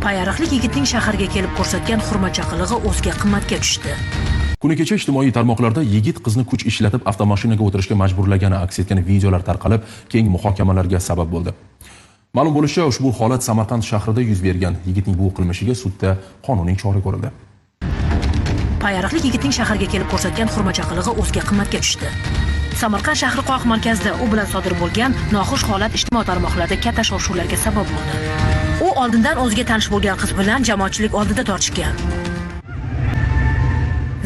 Payariqlik yigitning shaharga kelib ko'rsatgan xurmachaqilig'i o'ziga qimmatga tushdi. Kuni kecha ijtimoiy tarmoqlarda yigit qizni kuch ishlatib avtomashinaga o'tirishga majburlagani aks etgan videolar tarqalib, keng muhokamalarga sabab bo'ldi. Ma'lum bo'lishicha, ushbu holat Samarqand shahrida yuz bergan. Yigitning bu qilmishiga sudda qonuniy chora ko'rildi. Payariqlik yigitning shaharga kelib ko'rsatgan xurmachaqilig'i o'ziga qimmatga tushdi. Samarqand shahri qoq markazida u bilan sodir bo'lgan noxush holat ijtimoiy tarmoqlarda katta shov-shuvlarga sabab bo'ldi. U oldindan o'ziga tanish bo'lgan qiz bilan jamoatchilik oldida tortishgan.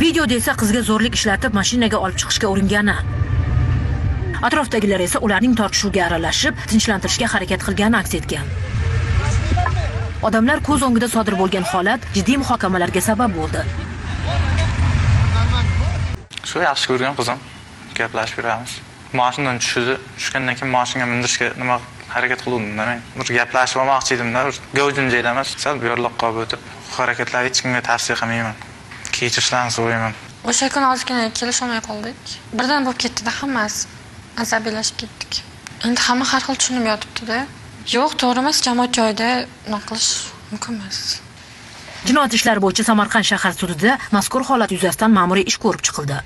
Videoda esa qizga zo'rlik ishlatib mashinaga olib chiqishga uringani. Atrofdagilar esa ularning tortishuviga aralashib, tinchlantirishga harakat qilgani aks etgan. Odamlar ko'z o'ngida sodir bo'lgan holat jiddiy muhokamalarga sabab bo'ldi. Shu yaxshi ko'rgan qizim, gaplashib yuramiz. Mashinadan tushgandan keyin mashinaga mindirishga nima harakat qildim men. Bir gaplashib olmoqchi edim-da, gavjum joyda emas, sal bu yerlikqa qolib o'tib, harakatlarni hech kimga tavsiya qilmayman. Kechirishlarni so'rayman. O'sha kuni ozgina kelishmay qoldik. Birdan bo'lib ketdi-da hammasi. Asabiylashib ketdik. Endi hamma har xil tushunib yotibdi-da. Yo'q, to'g'ri emas, jamoat joyida nima qilish mumkin emas. Jinoyat ishlari bo'yicha Samarqand shahar sudida mazkur holat yuzasidan ma'muriy ish ko'rib chiqildi.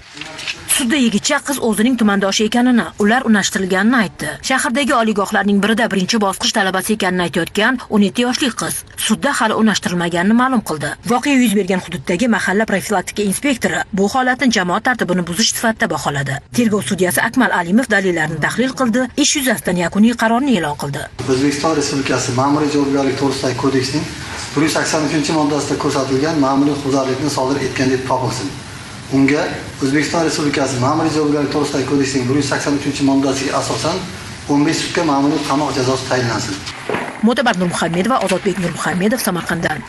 Sudda yigitcha qiz o'zining tumandoshi ekanini, ular unashtirilganini aytdi. Shahardagi oliygohlarning birida birinchi bosqich talabasi ekanini aytayotgan 17 yoshli qiz sudda hali unashtirilmaganini ma'lum qildi. Voqea yuz bergan hududdagi mahalla profilaktika inspektori bu holatni jamoat tartibini buzish sifatida baholadi. Tergov sudyasi Akmal Alimov dalillarni tahlil qildi, ish yuzasidan yakuniy qarorni e'lon qildi. O'zbekiston Respublikasi Ma'muriy javobgarlik to'g'risidagi kodeksning 183-moddasida ko'rsatilgan ma'muriy huquqbuzarlikni sodir etgan deb topilsin. Unga O'zbekiston Respublikasi Ma'muriy javobgarlik to'g'risidagi kodeksining 183-moddasiga asosan 15 sutga ma'muriy qamoq jazosi tayinlansin. Mo'tabar Nurmuhammedova, Ozodbek Nurmuhammedov, Samarqanddan.